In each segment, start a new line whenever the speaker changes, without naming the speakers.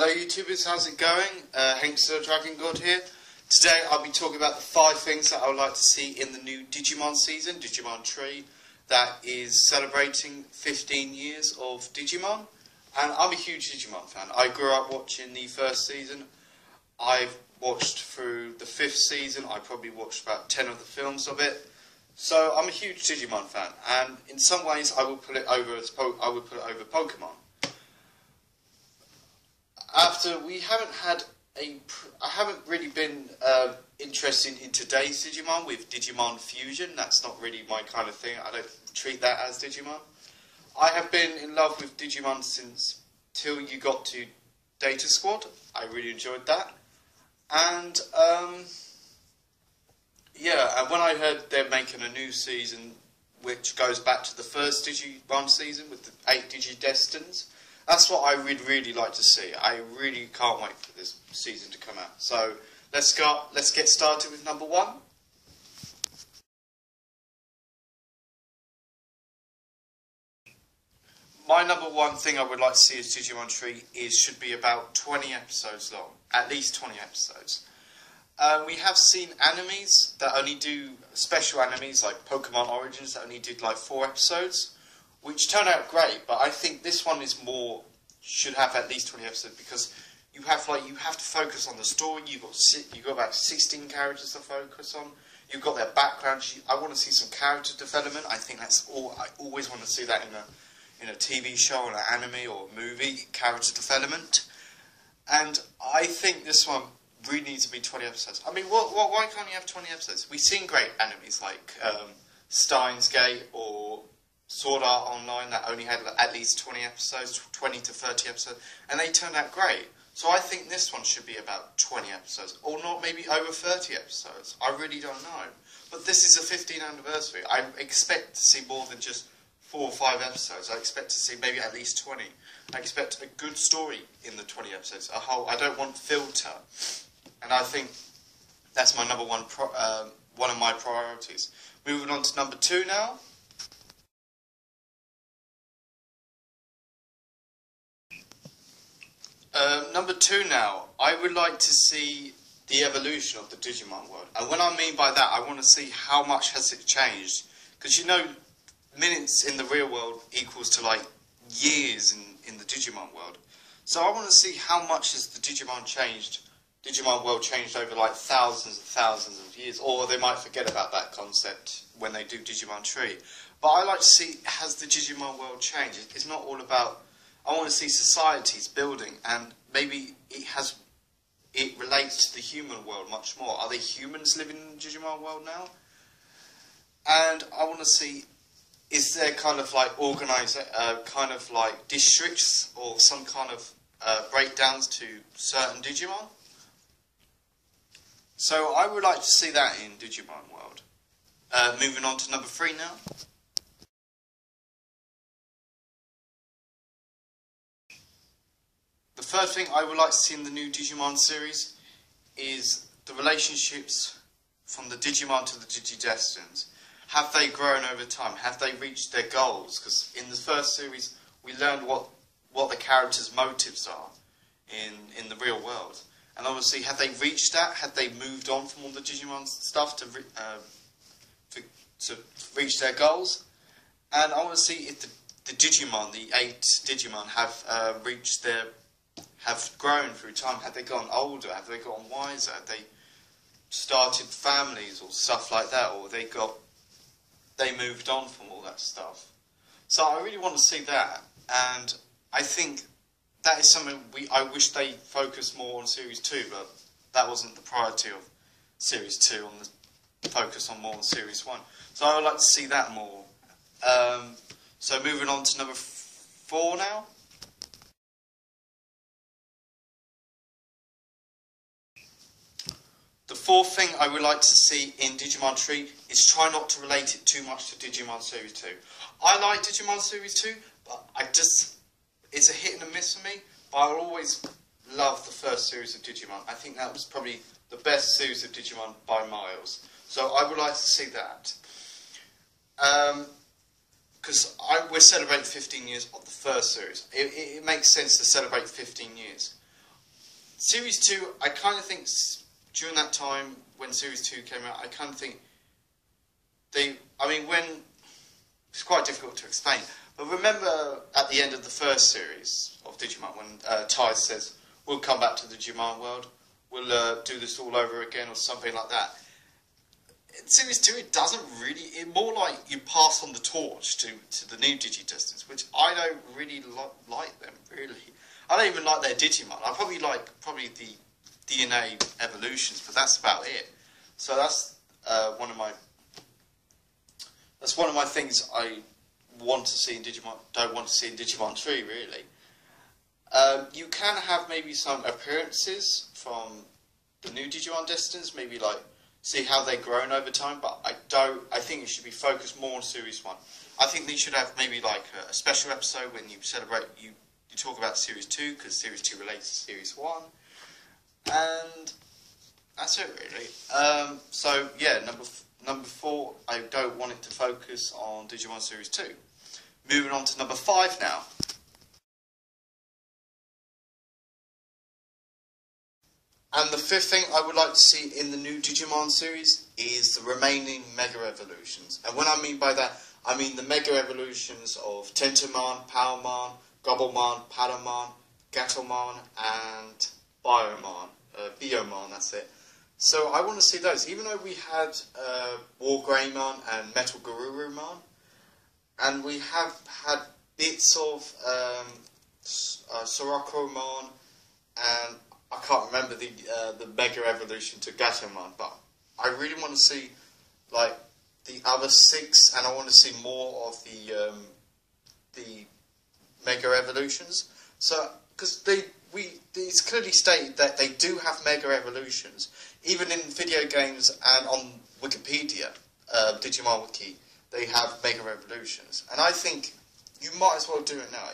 Hello YouTubers, how's it going? Hankster Dragon God here. Today I'll be talking about the 5 things that I would like to see in the new Digimon season, Digimon Tri, that is celebrating 15 years of Digimon. And I'm a huge Digimon fan. I grew up watching the first season. I've watched through the 5th season. I probably watched about 10 of the films of it. So I'm a huge Digimon fan, and in some ways I would put it over Pokemon. After we haven't had I haven't really been interested in today's Digimon with Digimon Fusion. That's not really my kind of thing. I don't treat that as Digimon. I have been in love with Digimon since till you got to Data Squad. I really enjoyed that, and yeah, and when I heard they're making a new season which goes back to the first Digimon season with the 8 DigiDestined, that's what I would really like to see. I really can't wait for this season to come out. So let's get started with number 1. My number 1 thing I would like to see as Digimon Tri should be about 20 episodes long, at least 20 episodes. We have seen animes that only do special animes like Pokemon Origins that only did like 4 episodes, which turned out great. But I think this one should have at least 20 episodes because you have to focus on the story. You've got about 16 characters to focus on. You've got their background. I want to see some character development. I think that's all. I always want to see that in a TV show or an anime or a movie, character development. And I think this one really needs to be 20 episodes. I mean, why can't you have 20 episodes? We've seen great animes like Steins Gate or Sword Art Online that only had at least 20 episodes, 20 to 30 episodes, and they turned out great. So I think this one should be about 20 episodes, or not maybe over 30 episodes. I really don't know. But this is a 15th anniversary. I expect to see more than just 4 or 5 episodes. I expect to see maybe at least 20. I expect a good story in the 20 episodes. I don't want filter. And I think that's my number 1, one of my priorities. Moving on to number 2 now. Number 2 now, I would like to see the evolution of the Digimon world. And what I mean by that, I want to see how much has it changed. Because you know, minutes in the real world equals to like years in the Digimon world. So I want to see how much has the Digimon world changed over like thousands and thousands of years. Or they might forget about that concept when they do Digimon Tri. But I like to see, has the Digimon world changed? It's not all about, I want to see societies building, and maybe it relates to the human world much more. Are there humans living in the Digimon world now? And I want to see, is there kind of like kind of like districts or some kind of breakdowns to certain Digimon? So I would like to see that in Digimon world. Moving on to number 3 now. The first thing I would like to see in the new Digimon series is the relationships from the Digimon to the DigiDestined. Have they grown over time? Have they reached their goals? Because in the first series, we learned what the characters' motives are in the real world. And obviously, have they reached that? Have they moved on from all the Digimon stuff to reach their goals? And I want to see if the Digimon, the 8 Digimon, have grown through time. Have they gotten older? Have they gotten wiser? Have they started families or stuff like that? Or they moved on from all that stuff? So I really want to see that. And I think that is something I wish they focused more on Series 2, but that wasn't the priority of Series 2, on the focus on more on Series 1. So I would like to see that more. So moving on to number 4 now. The 4th thing I would like to see in Digimon Tri is try not to relate it too much to Digimon Series 2. I like Digimon Series 2, but it's a hit and a miss for me, but I'll always love the first series of Digimon. I think that was probably the best series of Digimon by miles. So I would like to see that. Because we're celebrating 15 years of the first series. It makes sense to celebrate 15 years. Series 2, I kind of think during that time when Series 2 came out, I kind of think when it's quite difficult to explain, but remember at the end of the first series of Digimon when Ty says, "We'll come back to the Digimon world, we'll do this all over again," or something like that. In Series 2, it doesn't really, it's more like you pass on the torch to the new DigiDestined, which I don't really like them, really. I don't even like their Digimon. I probably like the DNA evolutions, but that's about it. So that's one of my things I want to see in Digimon. Don't want to see in Digimon Tri, really. You can have maybe some appearances from the new Digimon Destins, maybe like see how they've grown over time. But I think it should be focused more on Series 1. I think they should have maybe like a special episode when you celebrate you talk about Series 2, because Series 2 relates to Series 1. And that's it, really. So, yeah, number 4, I don't want it to focus on Digimon Series 2. Moving on to number 5 now. And the 5th thing I would like to see in the new Digimon series is the remaining Mega Evolutions. And what I mean by that, I mean the Mega Evolutions of Tentomon, Palmon, Gobelmon, Patamon, Gatomon, and Biomon, that's it. So I want to see those, even though we had Wargreymon and Metal Garurumon, and we have had bits of Sorokomon, and I can't remember the Mega Evolution to Gatomon, but I really want to see like the other 6, and I want to see more of the Mega Evolutions. So, because it's clearly stated that they do have Mega Evolutions, even in video games and on Wikipedia, Digimon Wiki, they have Mega Evolutions, and I think you might as well do it now.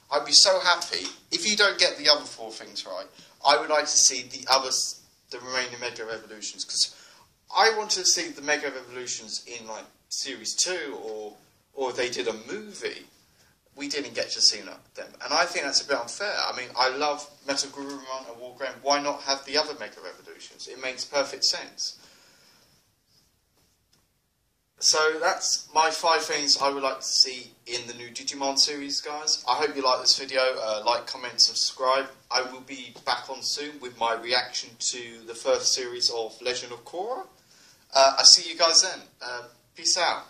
I'd be so happy if you don't get the other 4 things right. I would like to see the remaining Mega Evolutions, because I want to see the Mega Evolutions in like Series 2, or if they did a movie. We didn't get to see them, and I think that's a bit unfair. I mean, I love Metal Garurumon and Wargreymon. Why not have the other Mega Evolutions? It makes perfect sense. So that's my 5 things I would like to see in the new Digimon series, guys. I hope you like this video. Like, comment, subscribe. I will be back on soon with my reaction to the first series of Legend of Korra. I'll see you guys then. Peace out.